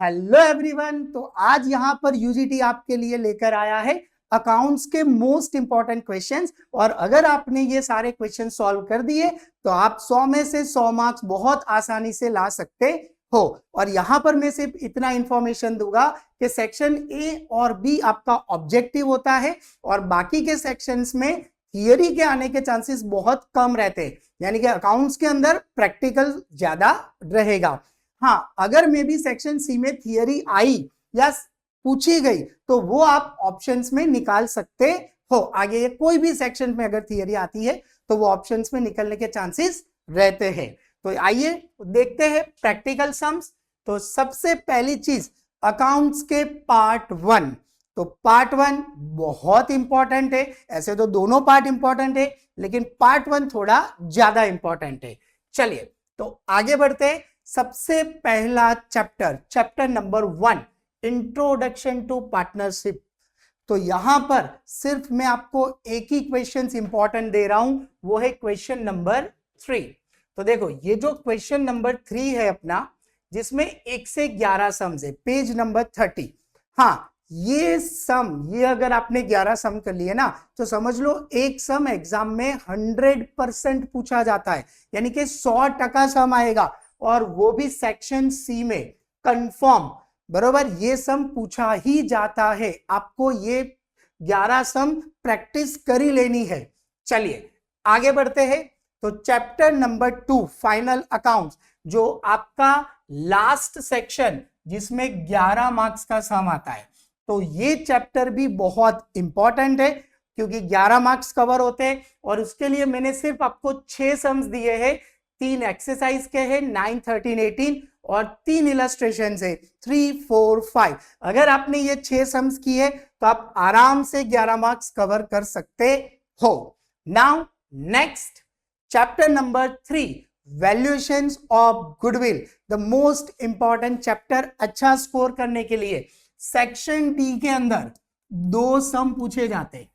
Hello everyone. तो आज यहाँ पर यूजीटी आपके लिए लेकर आया है अकाउंट्स के मोस्ट इंपॉर्टेंट क्वेश्चंस। और अगर आपने ये सारे क्वेश्चन सॉल्व कर दिए तो आप 100 में से 100 मार्क्स बहुत आसानी से ला सकते हो। और यहाँ पर मैं सिर्फ इतना इंफॉर्मेशन दूंगा कि सेक्शन ए और बी आपका ऑब्जेक्टिव होता है और बाकी के सेक्शंस में थियरी के आने के चांसेस बहुत कम रहते हैं, यानी कि अकाउंट्स के अंदर प्रैक्टिकल ज्यादा रहेगा। हाँ, अगर मे भी सेक्शन सी में थियरी आई या पूछी गई तो वो आप ऑप्शंस में निकाल सकते हो। आगे कोई भी सेक्शन में अगर थियरी आती है तो वो ऑप्शंस में निकलने के चांसेस रहते हैं। तो आइए देखते हैं प्रैक्टिकल सम्स। तो सबसे पहली चीज अकाउंट्स के पार्ट 1। तो पार्ट 1 बहुत इंपॉर्टेंट है। ऐसे तो दोनों पार्ट इंपॉर्टेंट है लेकिन पार्ट 1 थोड़ा ज्यादा इंपॉर्टेंट है। चलिए तो आगे बढ़ते हैं। सबसे पहला chapter number 1, introduction to partnership. तो यहां पर सिर्फ मैं आपको एक ही क्वेश्चन इंपॉर्टेंट दे रहा हूं, वो है क्वेश्चन नंबर 3। तो देखो ये जो क्वेश्चन नंबर 3 है अपना, जिसमें 1 से 11 सम्स है, पेज नंबर 30। हाँ, ये अगर आपने 11 सम कर लिए ना तो समझ लो एक सम एग्जाम में 100% पूछा जाता है, यानी कि 100% सम आएगा और वो भी सेक्शन सी में कंफर्म। बरोबर, ये सम पूछा ही जाता है। आपको ये 11 सम प्रैक्टिस कर ही लेनी है। चलिए आगे बढ़ते हैं। तो चैप्टर नंबर 2, फाइनल अकाउंट्स, जो आपका लास्ट सेक्शन जिसमें 11 मार्क्स का सम आता है। तो ये चैप्टर भी बहुत इंपॉर्टेंट है क्योंकि 11 मार्क्स कवर होते हैं और उसके लिए मैंने सिर्फ आपको 6 सम्स दिए हैं। 3 एक्सरसाइज के हैं, 9, 13, 18 और 3 इलस्ट्रेशन है, 3, 4, 5। अगर आपने ये 6 सम्स किए तो आप आराम से 11 मार्क्स कवर कर सकते हो। Now next chapter number 3, valuations of goodwill, the most important chapter अच्छा स्कोर करने के लिए। सेक्शन डी के अंदर 2 सम पूछे जाते हैं।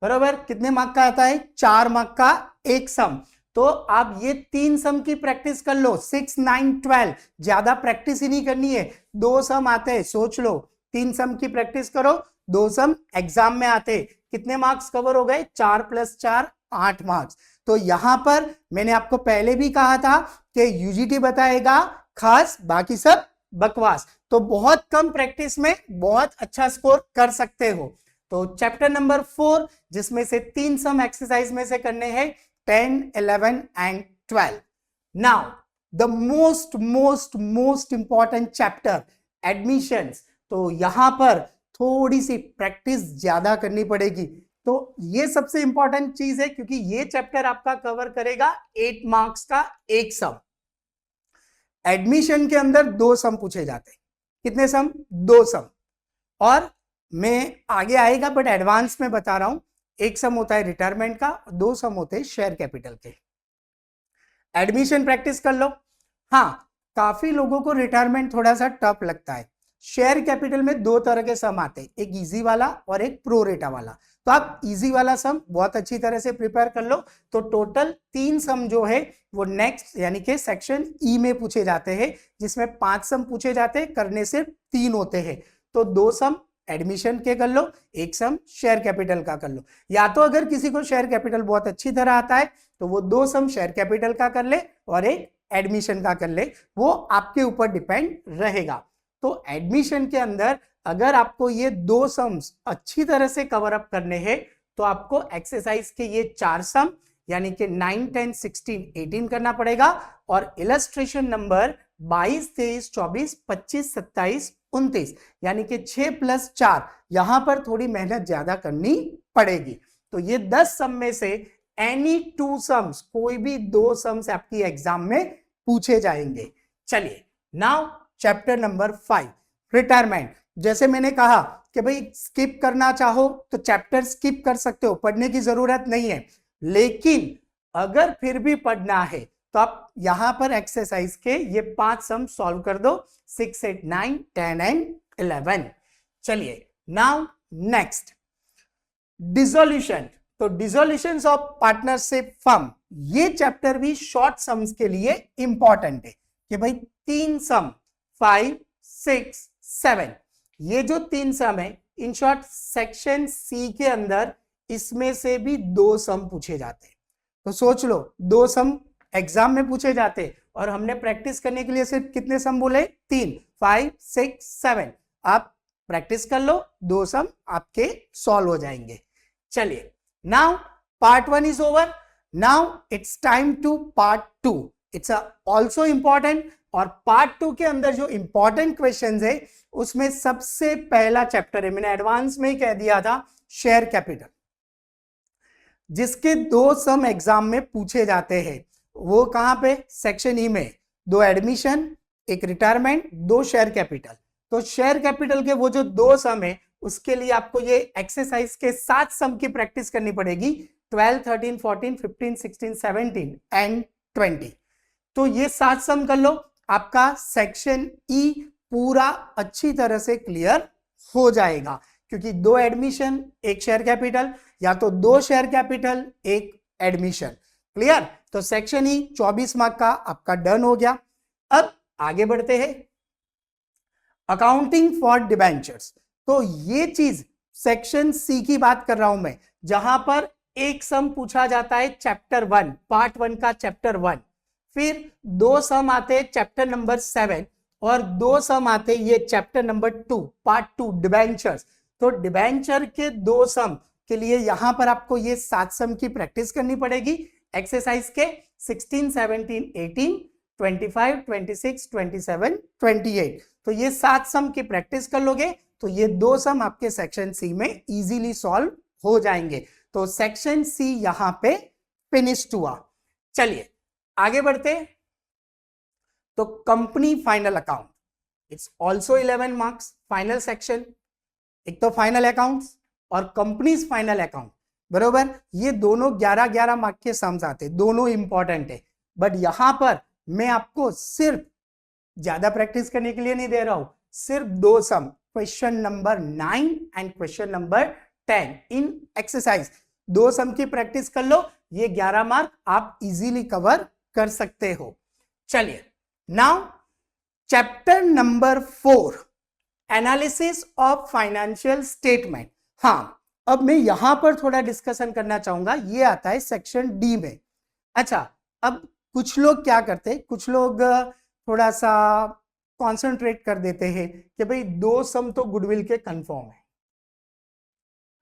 बराबर, कितने मार्क का आता है? 4 मार्क का एक सम। तो आप ये 3 सम की प्रैक्टिस कर लो, 6, 9, 12। ज्यादा प्रैक्टिस ही नहीं करनी है, 2 सम आते हैं, सोच लो 3 सम की प्रैक्टिस करो, 2 सम एग्जाम में आते। कितने मार्क्स कवर हो गए? 4 + 4 8 मार्क्स। तो यहां पर मैंने आपको पहले भी कहा था कि यूजीटी बताएगा खास, बाकी सब बकवास। तो बहुत कम प्रैक्टिस में बहुत अच्छा स्कोर कर सकते हो। तो चैप्टर नंबर 4, जिसमें से 3 सम एक्सरसाइज में से करने हैं, 10, 11 and 12। Now the most important chapter, admissions. तो यहां पर थोड़ी सी प्रैक्टिस ज्यादा करनी पड़ेगी। तो ये सबसे इंपॉर्टेंट चीज है क्योंकि ये चैप्टर आपका कवर करेगा 8 मार्क्स का एक सम। एडमिशन के अंदर 2 सम पूछे जाते हैं। कितने सम? 2 सम। और मैं आगे आएगा बट एडवांस में बता रहा हूं, एक सम होता है रिटायरमेंट का, 2 सम होते हैं शेयर कैपिटल के। एडमिशन प्रैक्टिस कर लो। हाँ, काफी लोगों को रिटायरमेंट थोड़ा सा टफ लगता है। शेयर कैपिटल में 2 तरह के सम आते हैं, एक इजी वाला और एक प्रो रेटा वाला। तो आप इजी वाला सम बहुत अच्छी तरह से प्रिपेयर कर लो। तो टोटल 3 सम जो है वो नेक्स्ट यानी कि सेक्शन ई में पूछे जाते हैं, जिसमें 5 सम पूछे जाते हैं, करने से 3 होते हैं। तो 2 सम एडमिशन के कर लो, एक सम शेयर कैपिटल का कर लो। या तो अगर किसी को शेयर कैपिटल बहुत अच्छी तरह आता है तो वो 2 सम शेयर कैपिटल का कर ले और एक एडमिशन का कर ले, वो आपके ऊपर डिपेंड रहेगा। तो एडमिशन के अंदर अगर आपको ये 2 सम्स अच्छी तरह से कवर अप करने हैं तो आपको एक्सरसाइज के ये 4 सम यानी कि 9, 10, 16, 18 करना पड़ेगा और इलस्ट्रेशन नंबर 22, 23, 24, 25, 27, 29 यानी कि 6 + 4। यहां पर थोड़ी मेहनत ज्यादा करनी पड़ेगी। तो ये 10 सम में से एनी 2 सम्स, कोई भी 2 सम्स आपकी एग्जाम में पूछे जाएंगे। चलिए नाउ चैप्टर नंबर 5, रिटायरमेंट। जैसे मैंने कहा कि भाई स्किप करना चाहो तो चैप्टर स्किप कर सकते हो, पढ़ने की जरूरत नहीं है। लेकिन अगर फिर भी पढ़ना है तो आप यहां पर एक्सरसाइज के ये 5 सम सॉल्व कर दो, 6, 8, 9, 10 एंड 11। चलिए नाउ नेक्स्ट डिसोल्यूशन। तो डिसोल्यूशन ऑफ पार्टनरशिप फर्म, ये चैप्टर भी शॉर्ट सम्स के लिए इंपॉर्टेंट है। कि भाई 3 सम 5, 6, 7, ये जो 3 सम है, इन शॉर्ट सेक्शन सी के अंदर इसमें से भी 2 सम पूछे जाते हैं। तो सोच लो 2 सम एग्जाम में पूछे जाते और हमने प्रैक्टिस करने के लिए सिर्फ कितने सम बोले? 3, 5, 6, 7। आप प्रैक्टिस कर लो, 2 सम आपके सॉल्व हो जाएंगे। चलिए, now part 1 is over, now it's time to part 2। It's also important, और पार्ट 2 के अंदर जो इंपॉर्टेंट क्वेश्चंस है उसमें सबसे पहला चैप्टर है, मैंने एडवांस में ही कह दिया था, शेयर कैपिटल, जिसके 2 सम एग्जाम में पूछे जाते हैं। वो कहां पे? सेक्शन ई में, 2 एडमिशन, 1 रिटायरमेंट, 2 शेयर कैपिटल। तो शेयर कैपिटल के वो जो 2 सम है उसके लिए आपको ये एक्सरसाइज के 7 सम की प्रैक्टिस करनी पड़ेगी, 12, 13, 14, 15, 16, 17 एंड 20। तो ये 7 सम कर लो, आपका सेक्शन ई पूरा अच्छी तरह से क्लियर हो जाएगा, क्योंकि 2 एडमिशन 1 शेयर कैपिटल, या तो 2 शेयर कैपिटल 1 एडमिशन। क्लियर? तो सेक्शन ई 24 मार्क का आपका डन हो गया। अब आगे बढ़ते हैं, अकाउंटिंग फॉर डिबेंचर्स। तो ये चीज सेक्शन सी की बात कर रहा हूं मैं, जहां पर एक सम पूछा जाता है चैप्टर 1, पार्ट 1 का चैप्टर 1, फिर 2 सम आते हैं चैप्टर नंबर 7, और 2 सम आते ये चैप्टर नंबर 2, पार्ट 2 डिबेंचर्स। तो डिबेंचर के 2 सम के लिए यहां पर आपको ये 7 सम की प्रैक्टिस करनी पड़ेगी, एक्सरसाइज के 16, 17, 18, 25, 26, 27, 28। तो ये 7 सम की प्रैक्टिस कर लोगे तो ये 2 सम आपके सेक्शन सी में इजीली सॉल्व हो जाएंगे। तो सेक्शन सी यहां पे फिनिश्ड हुआ। चलिए आगे बढ़ते। तो company final account, it's also 11 marks, final section. एक तो फाइनल अकाउंट्स और कंपनीज फाइनल अकाउंट, बरोबर, ये दोनों 11-11 मार्क के सम्स आते, दोनों इंपॉर्टेंट है। बट यहां पर मैं आपको सिर्फ ज्यादा प्रैक्टिस करने के लिए नहीं दे रहा हूं, सिर्फ 2 sum, question number 9 and question number 10 in exercise, 2 sum की प्रैक्टिस कर लो, ये 11 मार्क आप इजीली कवर कर सकते हो। चलिए, now chapter number 4, analysis of financial statement. हाँ, अब मैं यहां पर थोड़ा डिस्कशन करना चाहूंगा, ये आता है सेक्शन डी में। अच्छा, अब कुछ लोग क्या करते हैं, कुछ लोग थोड़ा सा कॉन्सेंट्रेट कर देते हैं कि भाई 2 सम तो गुडविल के कंफर्म है।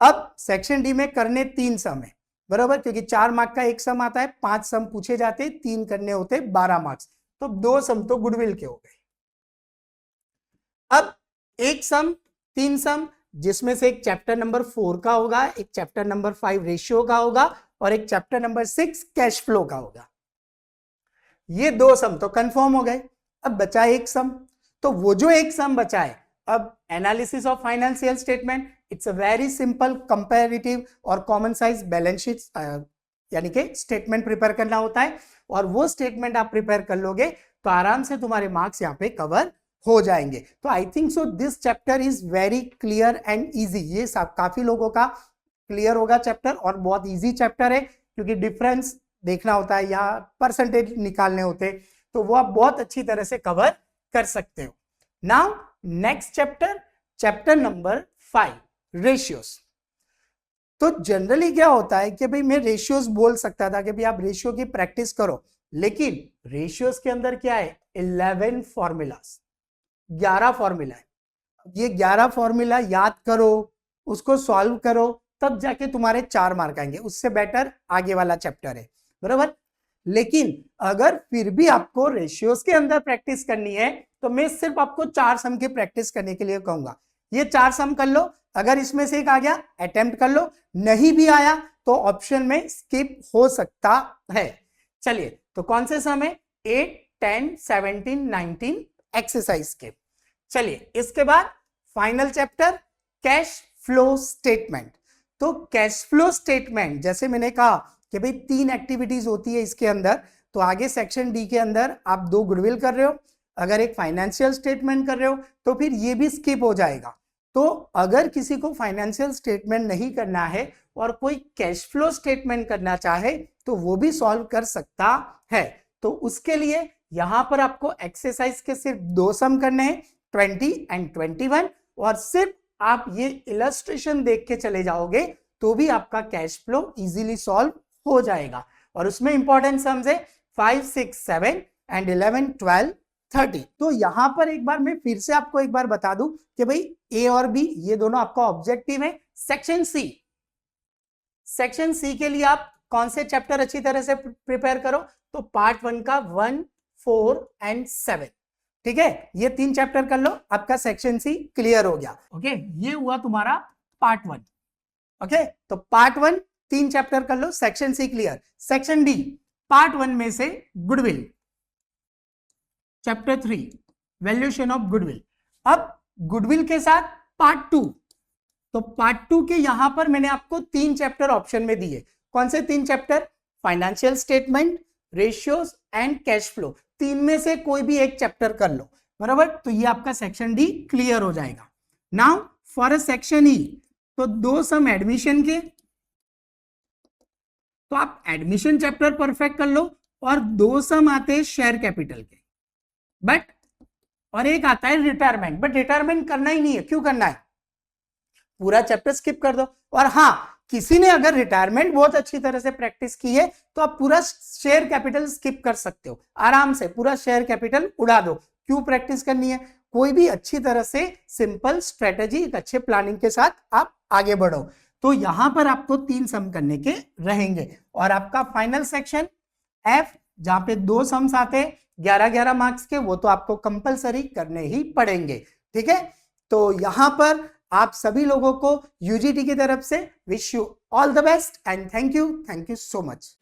अब सेक्शन डी में करने 3 सम है, बराबर, क्योंकि 4 मार्क का 1 सम आता है, 5 सम पूछे जाते, 3 करने होते 12 मार्क्स, तो 2 सम तो गुडविल के हो गए। अब 1 सम, 3 सम, जिसमें से एक चैप्टर नंबर 4 का होगा, एक चैप्टर नंबर 5 रेशियो का होगा, और एक चैप्टर नंबर 6 कैश फ्लो का होगा। ये 2 सम तो कंफर्म हो गए। अब बचा 1 सम, तो वो जो 1 सम बचा है, अब analysis of financial statement, it's a very simple comparative और कॉमन साइज बैलेंस शीट, यानी कि स्टेटमेंट प्रिपेयर करना होता है, और वो स्टेटमेंट आप प्रिपेयर कर लोगे तो आराम से तुम्हारे मार्क्स यहाँ पे कवर हो जाएंगे। तो I think so this chapter is very clear and easy, ये सब काफी लोगों का क्लियर होगा चैप्टर, और बहुत इजी चैप्टर है, क्योंकि डिफरेंस देखना होता है या परसेंटेज निकालने होते हैं, तो वो आप बहुत अच्छी तरह से कवर कर सकते हो। Now next chapter, chapter number 5, ratios. तो जनरली क्या होता है कि भाई मैं रेशियोज बोल सकता था कि भाई आप रेशियो की प्रैक्टिस करो, लेकिन रेशियोज के अंदर क्या है, 11 फॉर्मूलाज, 11 फॉर्मूला है। ये 11 फॉर्मूला याद करो, उसको सॉल्व करो, तब जाके तुम्हारे 4 मार्क आएंगे, उससे बेटर आगे वाला चैप्टर है, बराबर। लेकिन अगर फिर भी आपको रेशियोज के अंदर प्रैक्टिस करनी है तो मैं सिर्फ आपको 4 सम की प्रैक्टिस करने के लिए कहूंगा। ये 4 सम कर लो, अगर इसमें से एक आ गया अटेम्प्ट कर लो, नहीं भी आया तो ऑप्शन में स्किप हो सकता है। चलिए, तो कौन से सम है, 8, 10, 17, 19 एक्सरसाइज के। चलिए, इसके बाद final chapter, cash flow statement. तो कैश फ्लो स्टेटमेंट, जैसे मैंने कहा कि भाई 3 एक्टिविटीज होती है इसके अंदर, तो आगे सेक्शन डी के अंदर आप 2 गुडविल कर रहे हो, अगर एक फाइनेंशियल स्टेटमेंट कर रहे हो तो फिर ये भी स्किप हो जाएगा। तो अगर किसी को फाइनेंशियल स्टेटमेंट नहीं करना है और कोई कैश फ्लो स्टेटमेंट करना चाहे तो वो भी सॉल्व कर सकता है। तो उसके लिए यहां पर आपको एक्सरसाइज के सिर्फ 2 सम करने हैं, 20 एंड 21, और सिर्फ आप ये इलस्ट्रेशन देख के चले जाओगे तो भी आपका कैश फ्लो इजीली सॉल्व हो जाएगा। और उसमें इंपॉर्टेंट सम्स है 5, 6, 7 एंड 11, 12, 30। तो यहां पर एक बार मैं फिर से आपको एक बार बता दूं कि भाई ए और बी ये दोनों आपका ऑब्जेक्टिव है। सेक्शन सी के लिए आप कौन से चैप्टर अच्छी तरह से प्रिपेयर करो, तो पार्ट 1 का 1, 4 एंड 7, ठीक है, ये 3 चैप्टर कर लो, आपका सेक्शन सी क्लियर हो गया। ओके, ये हुआ तुम्हारा पार्ट 1। ओके, तो पार्ट 1 3 चैप्टर कर लो, section C clear. Section D, part 1 में से goodwill, chapter 3 valuation of goodwill. अब गुडविल के साथ पार्ट 2, तो पार्ट 2 के यहां पर मैंने आपको 3 चैप्टर ऑप्शन में दिए। कौन से 3 chapter? Financial statement, ratios and cash flow. 3 में से कोई भी एक चैप्टर कर लो, बराबर, तो ये आपका सेक्शन डी क्लियर हो जाएगा। Now for a section E, तो 2 सम एडमिशन के, तो आप एडमिशन चैप्टर परफेक्ट कर लो, और 2 सम आते हैं शेयर कैपिटल के, बट और एक आता है रिटायरमेंट, बट रिटायरमेंट करना ही नहीं है। क्यों करना है? पूरा चैप्टर स्किप कर दो। और हाँ, किसी ने अगर रिटायरमेंट बहुत अच्छी तरह से प्रैक्टिस की है तो आप पूरा शेयर कैपिटल स्किप कर सकते हो, आराम से पूरा शेयर कैपिटल उड़ा दो। क्यों प्रैक्टिस करनी है? कोई भी अच्छी तरह से सिंपल स्ट्रेटेजी, एक अच्छे प्लानिंग के साथ आप आगे बढ़ो। तो यहां पर आपको 3 सम करने के रहेंगे, और आपका फाइनल सेक्शन एफ, जहां पे 2 सम्स आते हैं 11-11 मार्क्स के, वो तो आपको कंपलसरी करने ही पड़ेंगे, ठीक है। तो यहां पर आप सभी लोगों को यूजीटी की तरफ से wish you all the best and thank you so much.